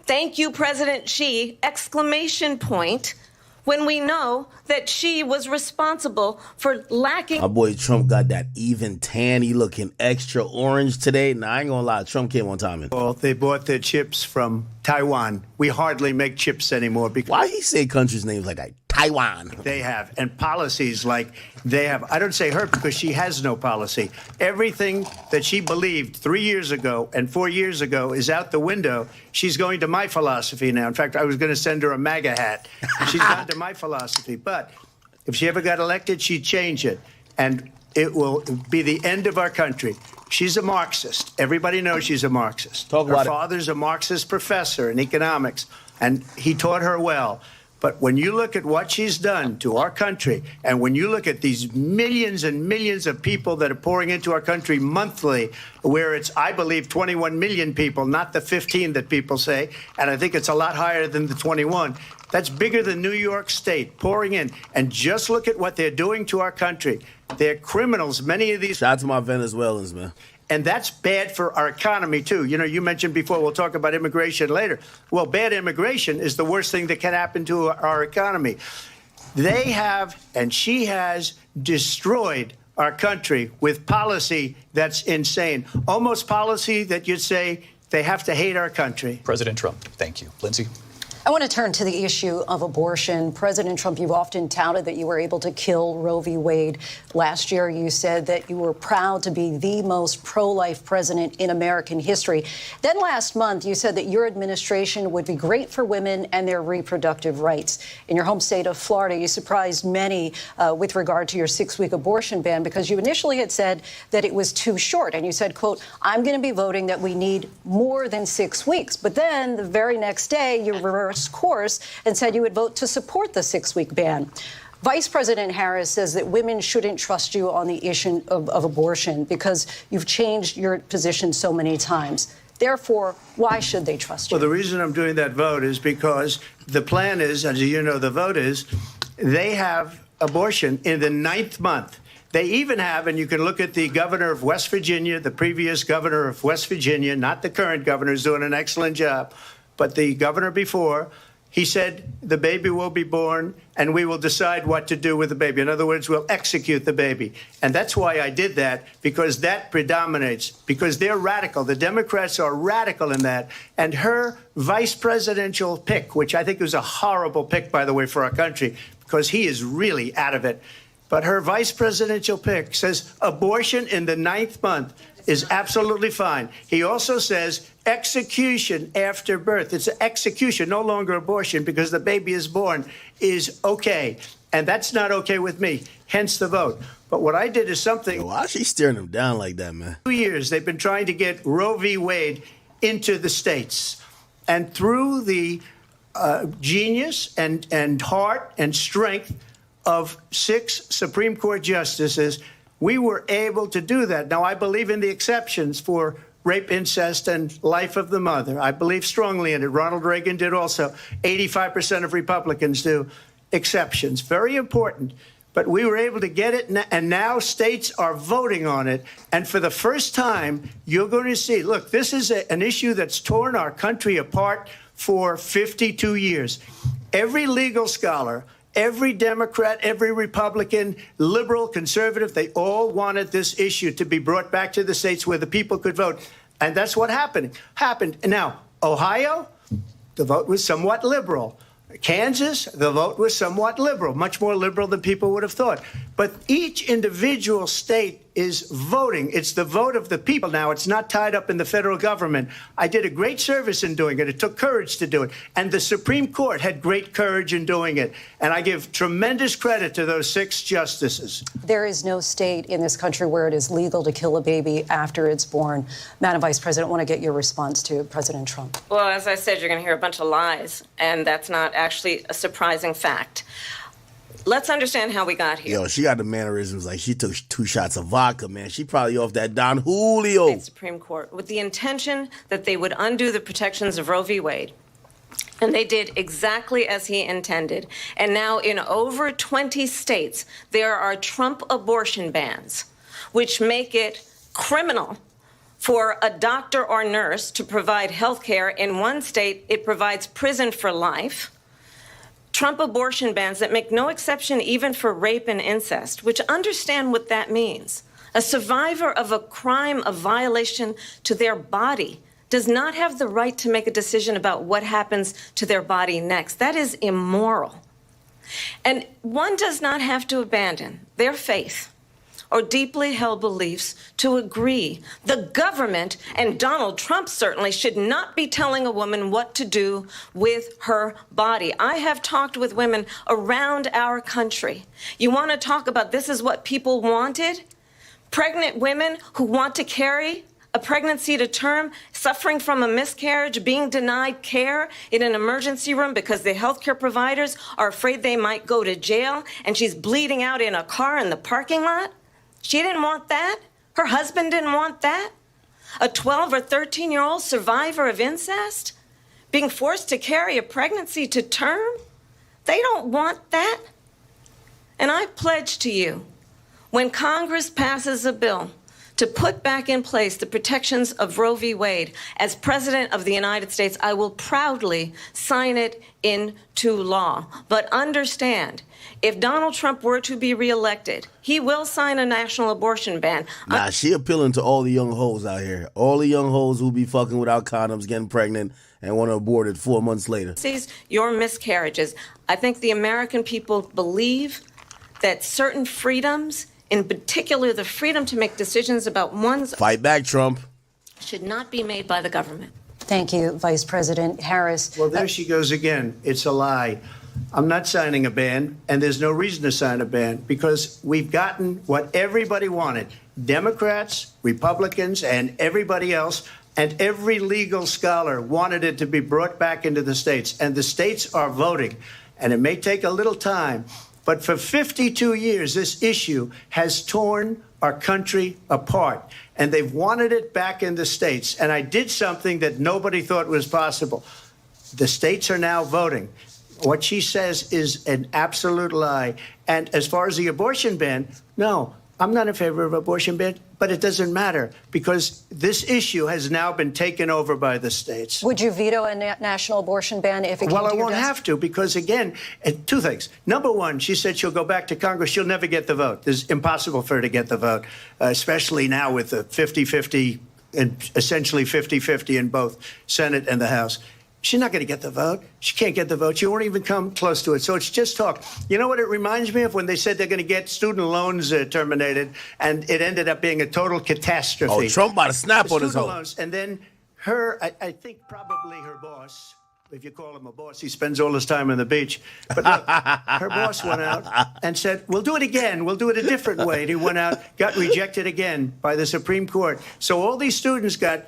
Thank you, President Xi, exclamation point, when we know that she was responsible for lacking. My boy Trump got that even tan. He looking extra orange today. Nah, I ain't gonna lie. Trump came on time. Well, they bought their chips from Taiwan. We hardly make chips anymore because why he say countries' names like that? Taiwan. They have, and policies like they have. I don't say her because she has no policy. Everything that she believed 3 years ago and 4 years ago is out the window. She's going to my philosophy now. In fact, I was going to send her a MAGA hat. She's gone to my philosophy. But if she ever got elected, she'd change it. And it will be the end of our country. She's a Marxist. Everybody knows she's a Marxist. Her father's a Marxist professor in economics, and he taught her well. But when you look at what she's done to our country, and when you look at these millions and millions of people that are pouring into our country monthly, where it's, I believe, 21 million people, not the 15 that people say, and I think it's a lot higher than the 21. That's bigger than New York State pouring in. And just look at what they're doing to our country. They're criminals, many of these. Shout out to my Venezuelans, man. And that's bad for our economy, too. You know, you mentioned before, we'll talk about immigration later. Well, bad immigration is the worst thing that can happen to our economy. They have, and she has, destroyed our country with policy that's insane. Almost policy that you'd say they have to hate our country. President Trump, thank you. Lindsay? I want to turn to the issue of abortion. President Trump, you've often touted that you were able to kill Roe v. Wade. Last year, you said that you were proud to be the most pro-life president in American history. Then last month, you said that your administration would be great for women and their reproductive rights. In your home state of Florida, you surprised many with regard to your 6-week abortion ban because you initially had said that it was too short. And you said, quote, I'm going to be voting that we need more than 6 weeks. But then the very next day, you reversed course and said you would vote to support the 6-week ban. Vice President Harris says that women shouldn't trust you on the issue of abortion because you've changed your position so many times. Therefore, why should they trust you? Well, the reason I'm doing that vote is because the plan is, as you know, the vote is, they have abortion in the 9th month. They even have, and you can look at the governor of West Virginia, the previous governor of West Virginia, not the current governor, is doing an excellent job. But the governor before, he said the baby will be born and we will decide what to do with the baby. In other words, we'll execute the baby. And that's why I did that, because that predominates, because they're radical. The Democrats are radical in that. And her vice presidential pick, which I think was a horrible pick, by the way, for our country, because he is really out of it. But her vice presidential pick says abortion in the 9th month is absolutely fine. He also says execution after birth. It's execution, no longer abortion, because the baby is born, is okay. And that's not okay with me, hence the vote. But what I did is something. Why is she staring him down like that, man? 2 years, they've been trying to get Roe v. Wade into the states. And through the genius and heart and strength of 6 Supreme Court justices, we were able to do that. Now, I believe in the exceptions for rape, incest, and life of the mother. I believe strongly in it. Ronald Reagan did also. 85% of Republicans do. Exceptions. Very important. But we were able to get it, and now states are voting on it. And for the first time, you're going to see, look, this is an issue that's torn our country apart for 52 years. Every legal scholar, every Democrat, every Republican, liberal, conservative, they all wanted this issue to be brought back to the states where the people could vote. And that's what happened. Now, Ohio, the vote was somewhat liberal. Kansas, the vote was somewhat liberal, much more liberal than people would have thought. But each individual state is voting. It's the vote of the people now. It's not tied up in the federal government. I did a great service in doing it. It took courage to do it. And the Supreme Court had great courage in doing it. And I give tremendous credit to those 6 justices. There is no state in this country where it is legal to kill a baby after it's born. Madam Vice President, I want to get your response to President Trump. Well, as I said, you're going to hear a bunch of lies, and that's not actually a surprising fact. Let's understand how we got here. Yo, she got the mannerisms like she took 2 shots of vodka, man. She probably off that Don Julio. The Supreme Court, with the intention that they would undo the protections of Roe v. Wade. And they did exactly as he intended. And now in over 20 states, there are Trump abortion bans, which make it criminal for a doctor or nurse to provide health care. In one state, it provides prison for life. Trump abortion bans that make no exception even for rape and incest, which understand what that means. A survivor of a crime of violation to their body does not have the right to make a decision about what happens to their body next. That is immoral. And one does not have to abandon their faith or deeply held beliefs to agree. The government, and Donald Trump certainly, should not be telling a woman what to do with her body. I have talked with women around our country. You want to talk about this is what people wanted? Pregnant women who want to carry a pregnancy to term, suffering from a miscarriage, being denied care in an emergency room because the healthcare providers are afraid they might go to jail, and she's bleeding out in a car in the parking lot. She didn't want that. Her husband didn't want that. A 12 or 13-year-old survivor of incest being forced to carry a pregnancy to term. They don't want that. And I pledge to you, when Congress passes a bill to put back in place the protections of Roe v. Wade, as President of the United States, I will proudly sign it into law. But understand, if Donald Trump were to be reelected, he will sign a national abortion ban. Nah, she appealing to all the young hoes out here. All the young hoes who be fucking without condoms, getting pregnant, and want to abort it 4 months later. Your miscarriages. I think the American people believe that certain freedoms, in particular the freedom to make decisions about one's... Fight back, Trump. ...should not be made by the government. Thank you, Vice President Harris. Well, there she goes again. It's a lie. I'm not signing a ban, and there's no reason to sign a ban, because we've gotten what everybody wanted. Democrats, Republicans, and everybody else, and every legal scholar wanted it to be brought back into the states. And the states are voting. And it may take a little time, but for 52 years, this issue has torn our country apart. And they've wanted it back in the states. And I did something that nobody thought was possible. The states are now voting. What she says is an absolute lie. And as far as the abortion ban, no, I'm not in favor of abortion ban, but it doesn't matter because this issue has now been taken over by the states. Would you veto a national abortion ban if it came to your desk? Well, I won't have to because, again, two things. Number one, she said she'll go back to Congress. She'll never get the vote. It's impossible for her to get the vote, especially now with the 50-50 and essentially 50-50 in both Senate and the House. She's not going to get the vote. She can't get the vote. She won't even come close to it. So it's just talk. You know what it reminds me of? When they said they're going to get student loans terminated, and it ended up being a total catastrophe. Oh, Trump about to snap on his own. Loans, and then her, I think probably her boss, if you call him a boss, he spends all his time on the beach. But look, her boss went out and said, we'll do it again. We'll do it a different way. And he went out, got rejected again by the Supreme Court. So all these students got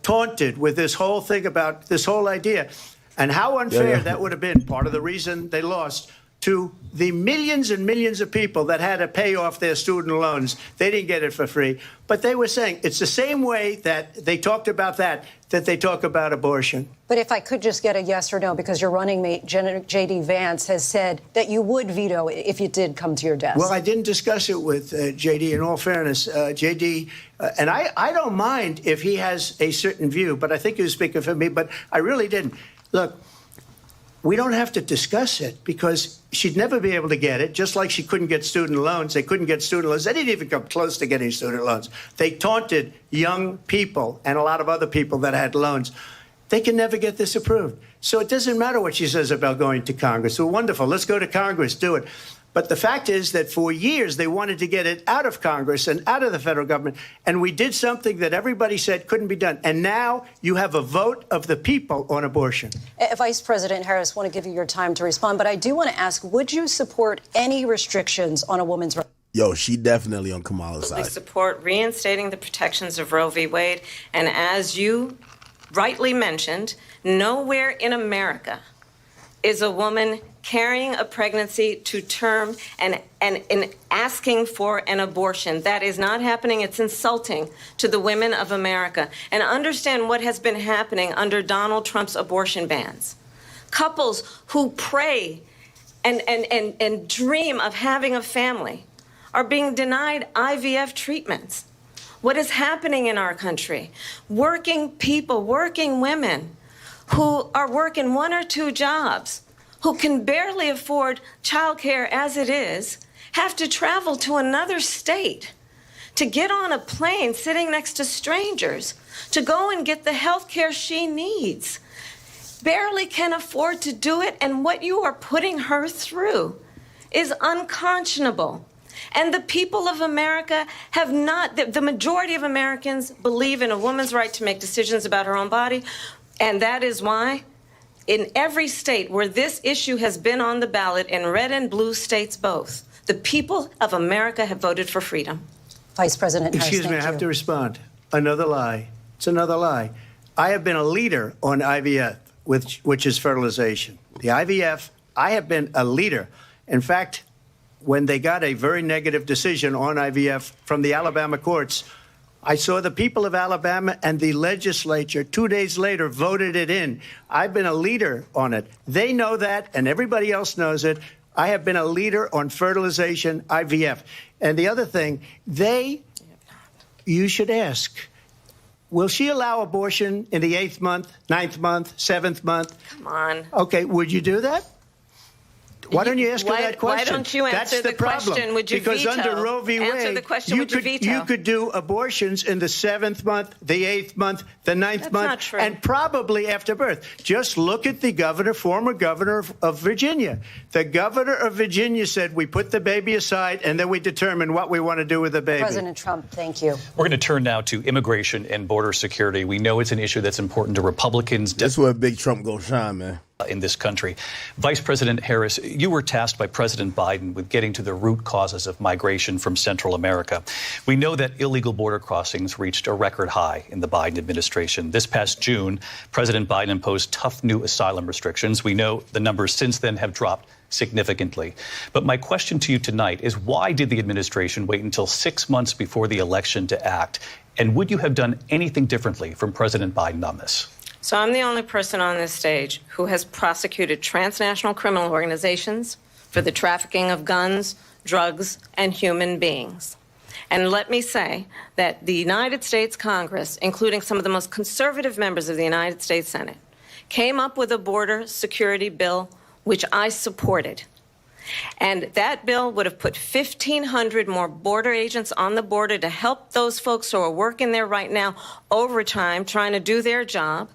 taunted with this whole thing about this whole idea and how unfair that would have been. Part of the reason they lost to the millions and millions of people that had to pay off their student loans. They didn't get it for free. But they were saying it's the same way that they talked about that they talk about abortion. But if I could just get a yes or no, because your running mate, J.D. Vance, has said that you would veto it if it did come to your desk. Well, I didn't discuss it with J.D. In all fairness, J.D., and I don't mind if he has a certain view, but I think he was speaking for me, but I really didn't. Look, we don't have to discuss it because she'd never be able to get it, just like she couldn't get student loans. They couldn't get student loans. They didn't even come close to getting student loans. They taunted young people and a lot of other people that had loans. They can never get this approved. So it doesn't matter what she says about going to Congress. Well, wonderful. Let's go to Congress, do it. But the fact is that for years they wanted to get it out of Congress and out of the federal government. And we did something that everybody said couldn't be done. And now you have a vote of the people on abortion. Vice President Harris, I want to give you your time to respond. But I do want to ask, would you support any restrictions on a woman's right? Yo, she definitely on Kamala's side. I support reinstating the protections of Roe v. Wade. And as you rightly mentioned, nowhere in America is a woman carrying a pregnancy to term and asking for an abortion. That is not happening. It's insulting to the women of America. And understand what has been happening under Donald Trump's abortion bans. Couples who pray and dream of having a family are being denied IVF treatments. what is happening in our country. Working people, working women who are working 1 or 2 jobs, who can barely afford childcare as it is, have to travel to another state to get on a plane sitting next to strangers to go and get the health care she needs. Barely can afford to do it, and what you are putting her through is unconscionable. And the people of America have not, the majority of Americans believe in a woman's right to make decisions about her own body, and that is why in every state where this issue has been on the ballot, in red and blue states both, the people of America have voted for freedom. Vice President Harris, Excuse me, I have to respond. Another lie. It's another lie. I have been a leader on IVF, which is fertilization. The IVF, I have been a leader. In fact, when they got a very negative decision on IVF from the Alabama courts, I saw the people of Alabama and the legislature 2 days later voted it in. I've been a leader on it. They know that, and everybody else knows it. I have been a leader on fertilization, IVF. And the other thing, you should ask, will she allow abortion in the 8th month, 9th month, 7th month? Come on. Okay, would you do that? Why don't you ask her that question? Why don't you answer the question? Would you because veto? Under Roe v. Wade, answer the question, would you veto? You could do abortions in the 7th month, the 8th month, the 9th That's month, not true. and probably after birth. Just look at the governor, former governor of Virginia. The governor of Virginia said we put the baby aside and then we determine what we want to do with the baby. President Trump, thank you. We're going to turn now to immigration and border security. We know it's an issue that's important to Republicans. That's where Big Trump gonna shine, man. In this country. Vice President Harris, you were tasked by President Biden with getting to the root causes of migration from Central America. We know that illegal border crossings reached a record high in the Biden administration. This past June, President Biden imposed tough new asylum restrictions. We know the numbers since then have dropped significantly. But my question to you tonight is, why did the administration wait until 6 months before the election to act? And would you have done anything differently from President Biden on this? So I'm the only person on this stage who has prosecuted transnational criminal organizations for the trafficking of guns, drugs, and human beings. And let me say that the United States Congress, including some of the most conservative members of the United States Senate, came up with a border security bill which I supported. And that bill would have put 1,500 more border agents on the border to help those folks who are working there right now overtime trying to do their job.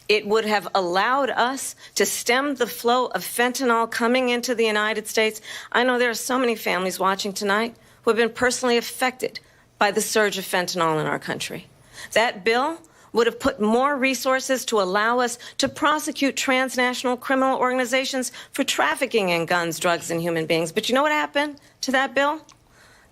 It would have allowed us to stem the flow of fentanyl coming into the United States. I know there are so many families watching tonight who have been personally affected by the surge of fentanyl in our country. That bill would have put more resources to allow us to prosecute transnational criminal organizations for trafficking in guns, drugs, and human beings. But you know what happened to that bill?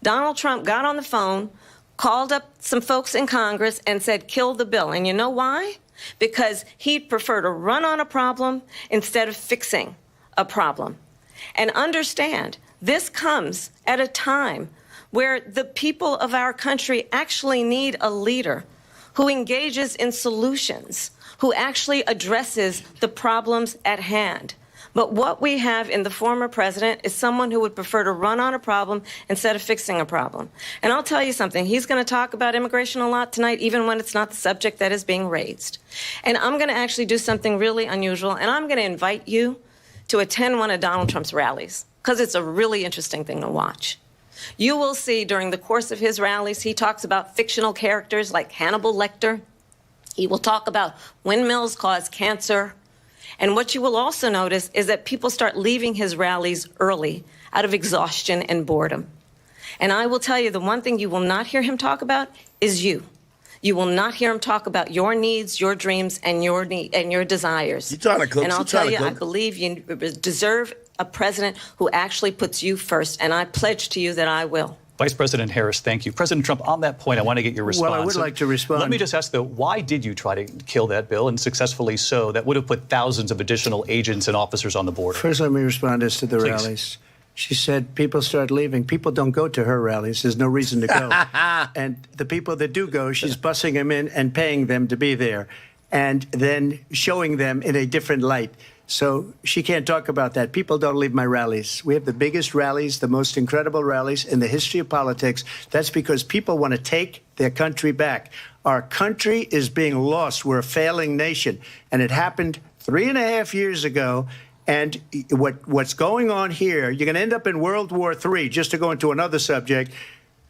Donald Trump got on the phone, called up some folks in Congress, and said, kill the bill. And you know why? Because he'd prefer to run on a problem instead of fixing a problem. And understand, this comes at a time where the people of our country actually need a leader who engages in solutions, who actually addresses the problems at hand. But what we have in the former president is someone who would prefer to run on a problem instead of fixing a problem. And I'll tell you something, he's going to talk about immigration a lot tonight, even when it's not the subject that is being raised. And I'm going to actually do something really unusual, and I'm going to invite you to attend one of Donald Trump's rallies, because it's a really interesting thing to watch. You will see during the course of his rallies, he talks about fictional characters like Hannibal Lecter. He will talk about windmills cause cancer. And what you will also notice is that people start leaving his rallies early out of exhaustion and boredom. And I will tell you, the one thing you will not hear him talk about is you. You will not hear him talk about your needs, your dreams, and your desires. You trying to cook? And I'll tell you, I believe you deserve a president who actually puts you first, and I pledge to you that I will. Vice President Harris, thank you. President Trump, on that point, I want to get your response. Well, I would like to respond. Let me just ask, though, why did you try to kill that bill, and successfully so, that would have put thousands of additional agents and officers on the border? First, let me respond as to the Please. rallies. She said people start leaving. People don't go to her rallies. There's no reason to go. And the people that do go, she's bussing them in and paying them to be there, and then showing them in a different light. So she can't talk about that. People don't leave my rallies. We have the biggest rallies, the most incredible rallies in the history of politics. That's because people want to take their country back. Our country is being lost. We're a failing nation. And it happened 3.5 years ago. And what's going on here, you're going to end up in World War III, just to go into another subject.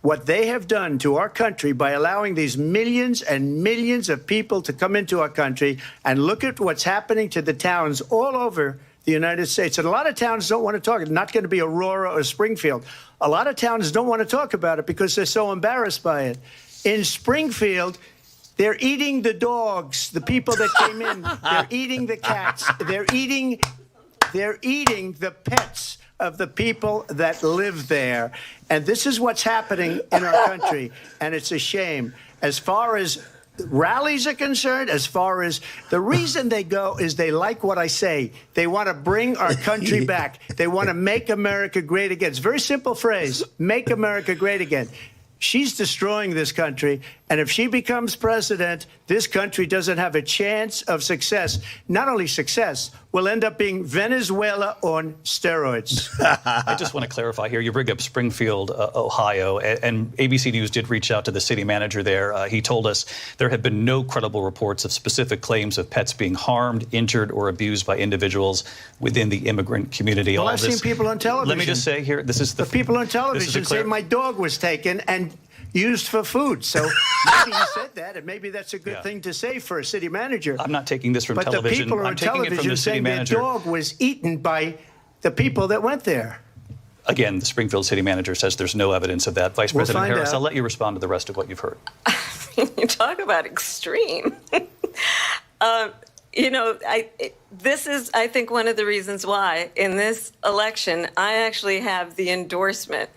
What they have done to our country by allowing these millions and millions of people to come into our country, and look at what's happening to the towns all over the United States. And a lot of towns don't want to talk. It's not going to be Aurora or Springfield. A lot of towns don't want to talk about it because they're so embarrassed by it. In Springfield, they're eating the dogs, the people that came in. They're eating the cats. They're eating the pets of the people that live there. And this is what's happening in our country, and it's a shame. As far as rallies are concerned, as far as the reason they go is they like what I say. They want to bring our country back. They want to make America great again. It's a very simple phrase, make America great again. She's destroying this country, and if she becomes president, this country doesn't have a chance of success. Not only success, we'll end up being Venezuela on steroids. I just want to clarify here. You bring up Springfield, Ohio, and ABC News did reach out to the city manager there. He told us there have been no credible reports of specific claims of pets being harmed, injured, or abused by individuals within the immigrant community. Well, I've seen people on television. Let me just say here, this is the people on television say my dog was taken and used for food. So maybe you said that, and maybe that's a good thing to say for a city manager. I'm not taking this from but television. The people I'm on taking it from the city manager. Their dog was eaten by the people that went there. Again, the Springfield city manager says there's no evidence of that. Vice President Harris, I'll let you respond to the rest of what you've heard. You talk about extreme. This is, I think, one of the reasons why in this election I actually have the endorsement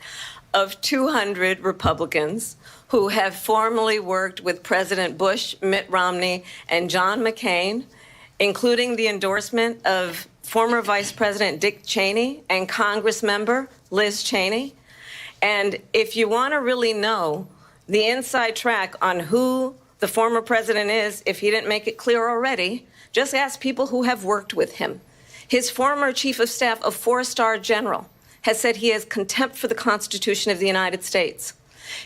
of 200 Republicans who have formerly worked with President Bush, Mitt Romney, and John McCain, including the endorsement of former Vice President Dick Cheney and Congress member Liz Cheney. And if you want to really know the inside track on who the former president is, if he didn't make it clear already, just ask people who have worked with him. His former chief of staff, a four-star general, has said he has contempt for the Constitution of the United States.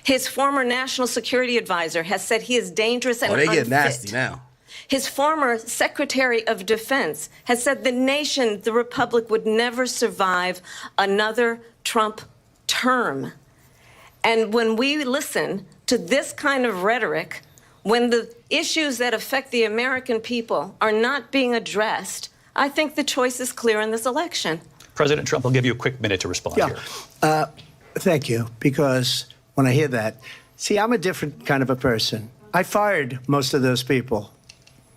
His former national security advisor has said he is dangerous and unfit. They get nasty now. His former Secretary of Defense has said the nation, the republic, would never survive another Trump term. And when we listen to this kind of rhetoric, when the issues that affect the American people are not being addressed, I think the choice is clear in this election. President Trump, I'll give you a quick minute to respond here. Thank you, because when I hear that, see, I'm a different kind of a person. I fired most of those people.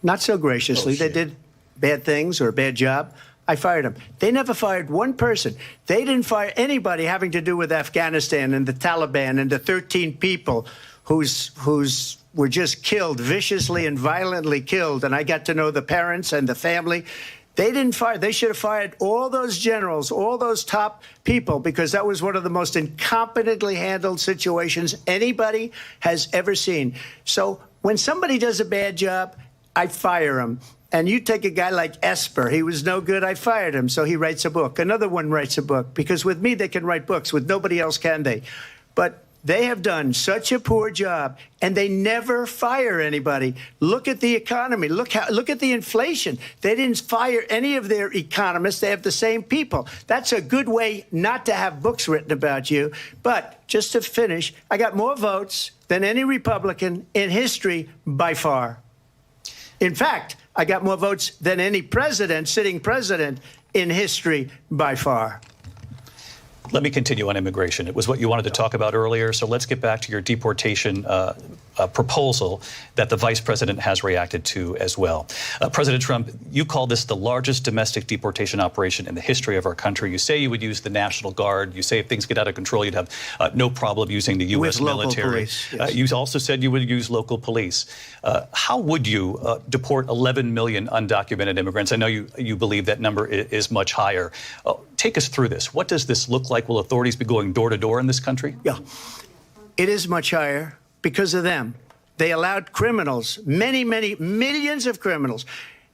Not so graciously. They did bad things or a bad job. I fired them. They never fired one person. They didn't fire anybody having to do with Afghanistan and the Taliban and the 13 people whose were just killed, viciously and violently killed. And I got to know the parents and the family. They didn't fire. They should have fired all those generals, all those top people, because that was one of the most incompetently handled situations anybody has ever seen. So when somebody does a bad job, I fire him. And you take a guy like Esper. He was no good. I fired him. So he writes a book. Another one writes a book, because with me, they can write books. With nobody else can they? But they have done such a poor job, and they never fire anybody. Look at the economy. Look at the inflation. They didn't fire any of their economists. They have the same people. That's a good way not to have books written about you. But just to finish, I got more votes than any Republican in history by far. In fact, I got more votes than any president, sitting president, in history by far. Let me continue on immigration. It was what you wanted to talk about earlier, so let's get back to your deportation proposal that the vice president has reacted to as well. President Trump, you call this the largest domestic deportation operation in the history of our country. You say you would use the National Guard. You say if things get out of control, you'd have no problem using the U.S. military. Police, yes. You also said you would use local police. How would you deport 11 million undocumented immigrants? I know you believe that number is much higher. Take us through this. What does this look like? Will authorities be going door to door in this country? Yeah, it is much higher because of them. They allowed criminals, many, many millions of criminals.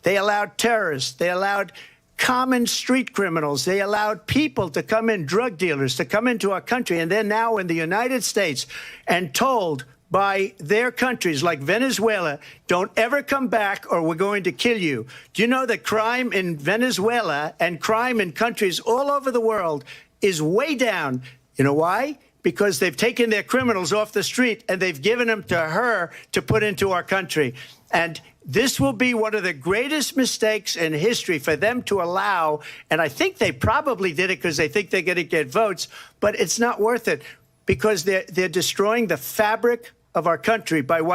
They allowed terrorists. They allowed common street criminals. They allowed people to come in, drug dealers, to come into our country. And they're now in the United States and told by their countries like Venezuela, don't ever come back or we're going to kill you. Do you know that crime in Venezuela and crime in countries all over the world is way down? You know why? Because they've taken their criminals off the street and they've given them to her to put into our country. And this will be one of the greatest mistakes in history for them to allow. And I think they probably did it because they think they're going to get votes, but it's not worth it because they're destroying the fabric of our country by what